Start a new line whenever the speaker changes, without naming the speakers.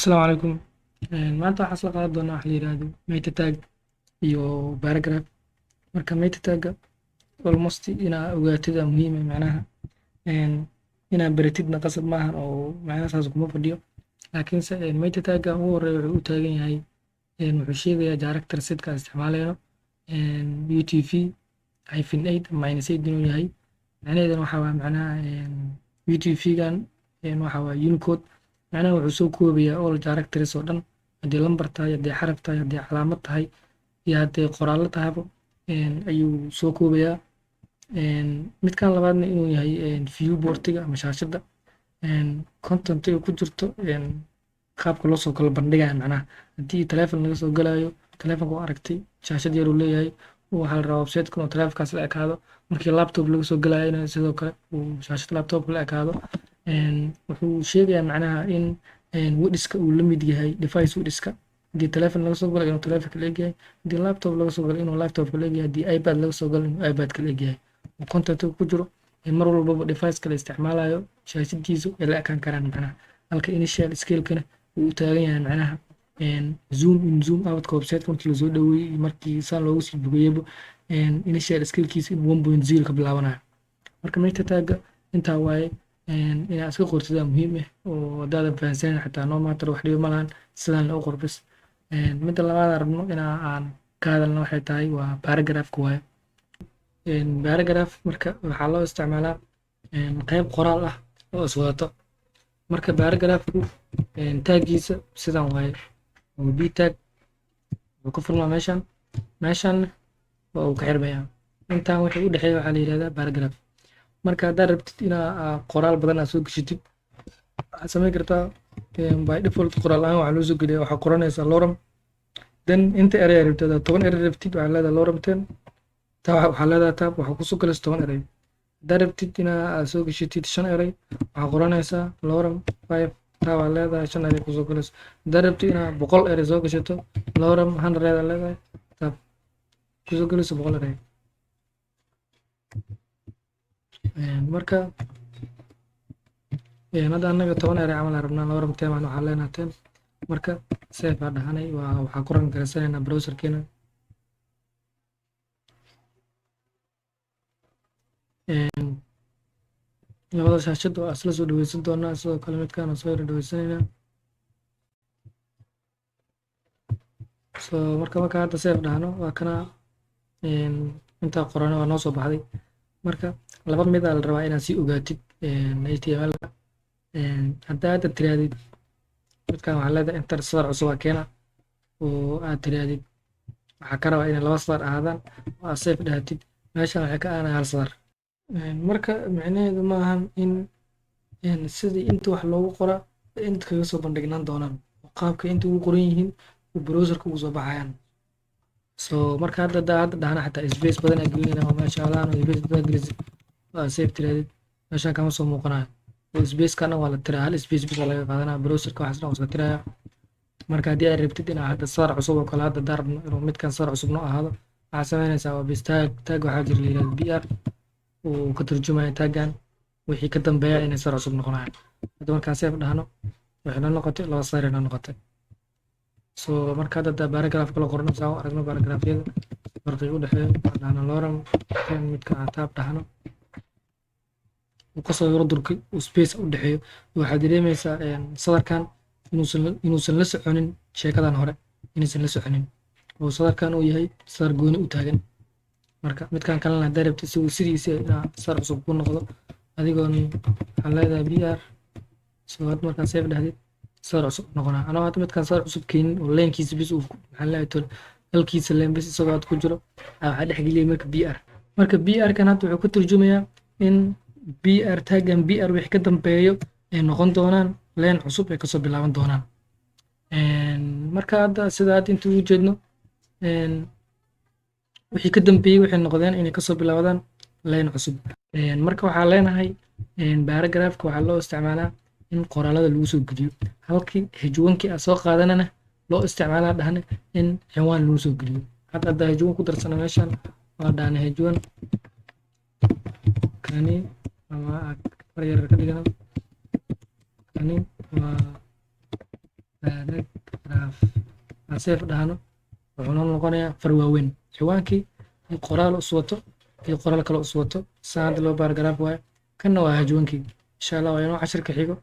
Asalaamu calaykum. Maanta waxaan isla qaadan doonaa waxa la yiraahdo meta tag iyo paragraph. Marka meta tagga almost inaa ogaatid aa muhiim ah macnaha inaa baratidna qasab maahan oo macnaha saas kuma fadhiyo. Laakiinse meta tagga ugu horeeya wuxuu u taagan yahay wuxuu sheegayaa character setka aan isticmaalayno UTF-8 ama -8 inuu yahay. Macnaheedana waxaa waaye macnaha UTF-gan waxa waaye Unicode. macnaha wuxuu soo koobayaa all characters oo dhan, haddii lambar tahay, haddii xaraf tahay, haddii calaamad tahay iyo haddii qoraallo tahayba ayuu soo koobayaa. Midkan labaadna inuu yahay viewportiga ama shaashadda content ay ku jirto qaabka loo soo kala bandhigayo. macnaha haddii taleefon laga soo galayo, taleefonka waa aragtay shaashad yar uu leeyahay, waxaa la rabaa website-kan oo taleefonkaas la ekaado. Markii laptop laga soo galayana sidoo kale uu shaashadda laptopka la ekaado. wuxuu sheegayaa macnaha in widhska uu la mid yahay device widhska. haddii taleefon laga soo galo inuu taleefonka la egyahay, haddii laptop laga soo galo inuu laptopka la egyahay, haddii ipad laga soo galo inuu ipad-ka la egyahay. oo content ku jiro mar walbaba device-ka la isticmaalayo shaashadiisu ay la ekaan karaan macnaha. halka initial scale-kana uu u taagan yahay macnaha zoom in zoom out-ka website-ka markii lasoo dhaweeyey markii saan loogu sii fogeeyeyba initial scale-kiisa inuu 1.0 ka bilaabanayo. marka meta tagga intaa waaye. inaad iska qortid aa muhiim ah oo haddaadan fahansanin xataa no matter wax dhiba ma lahan, sidaan la u qor bes. midda labaad aan rabno aan ka hadalno waxay tahay waa paragraph-ka waaye. paragraph marka waxaa loo isticmaalaa qayb qoraal ah oo iswadato. marka paragraph-ku taggiisa sidan waaye oo b tag wuxuu ka furmaa meeshan waa uu ka xirmayaa. intaan wixii u dhexeeya waxaa la yihahdaa paragraph. marka haddaad rabtid inaa qoraal badan aad soo geshitid, waxaad samayn kartaa by default qoraal ahaan waxaa loo soo geliyaa, waxaa qoranaysaa lorem, then inta erey aad rabtid haddaad 10 erey rabtid waxaa leedahay lorem 10, waxaa leedahay tab waxaa kusoo galaysa 10 erey. haddaad rabtid inaa aad soo geshitid 5 erey waxaa qoranaysaa lorem 5, taa waa leedahay 5 erey kusoo galaysa. haddaad rabtid inaa 100 erey soo gashato lorem 100 aad leedahay, tab kusoo galaysa 100 erey. marka hadda anaga 10 erey camal aan rabnaa lorem 10 waxaa leenahay 10. marka save aa dhahanay waxaa ku ran garaysanaynaa browserkeena. labada shaashad waa isla soo dhaweysan doonaa, sidoo kale midkaan soo yara dhaweysanaynaa. marka hadda save dhahno waa kana intaa qorana waa noo soo baxday. marka laba mid aa la rabaa inaad sii ogaatid HTML-ka. haddaa hadda tirahdid midkaan waxaa leedahay enter sadar cusub aa keena oo aad tirahdid waxaa ka rabaa inay 2 sadar ahaadaan oo aad save dhahatid, meeshaan waxay ka ahaanaya 1 sadar. marka micnaheedu maahan in sidii inta wax loogu qoraa inta kaga soo bandhignaan doonaan oo qaabka inta ugu qoran yihiin oo browserka ugu soo baxayaan. marka hadda dhahna xataa space badan aa gelinayna oo meesha alaan oo space badan gelisid waa save tirahdid meeshaan kama soo muuqanayo oo space-kana waa la tiraa, hal space bis laga qaadanaya browserka waxaasna waa iska tiraya. marka haddii aad rabtid inaa hadda sadar cusub oo kale hadda rabno inuu midkan sadar cusub noo ahaado, waxaad samaynaysaa waa bis tag waxaa jira la yirahdo br uu ka turjumaya taggan wixii ka dambeeya inay sadar cusub noqonayaan. hadda markaan save dhahno waxay noo noqotay 2 sadar ay noo noqotay. marka hadda paragraph kala qorno saa aragno paragraph-yada farqiga u dhexeeyo dhahno lorem 10 midka aan tab dhahno uu kasoo yaro durkay uu space u dhexeeyo, waxaad dareemaysaa sadarkan inuusan la soconin sheekadan hore, inaysan la soconin oo sadarkan uu yahay sadar gooni u taagan. marka midkan kalena haddaad rabtid sidiisa inaa sadar cusub ku noqdo adigoon waxaa leedahay br hadda markaan save dhahdid sadar cusub noqonaa. anoo hadda midkaan sadar cusub keenin oo leenkiisa bis uu maxaa leeyahay halkiisa leen bis isagoo aad ku jiro waxaa dhexgeliyay marka br-kan hadda wuxuu ka turjumayaa in br taggan br wixii ka dambeeyo ay noqon doonaan leen cusub ay kasoo bilaaban doonaan. marka hadda sida hadda inta ugu jeedno wixii ka dambeeyey waxay noqdeen inay kasoo bilaabadaan leen cusub. marka waxaa leenahay paragraph-ka waxaa loo isticmaalaa in qoraalada lagu soo geliyo, halkii hejwankii aad soo qaadanana loo isticmaalaa dhahne in ciwaan lagu soo geliyo. hadda hejwan ku darsana meeshaan waa dhahne hejwan kani ama yar ka dhigana kani waa paragraph aan save dhahno wuxuu noo noqonayaa far waaweyn ciwaankii iyo qoraal is wato iyo qoraal kale is wato saan hadda loo paragraph waayo kanna waa hajwankii insha allah waa inoo cashirka xigo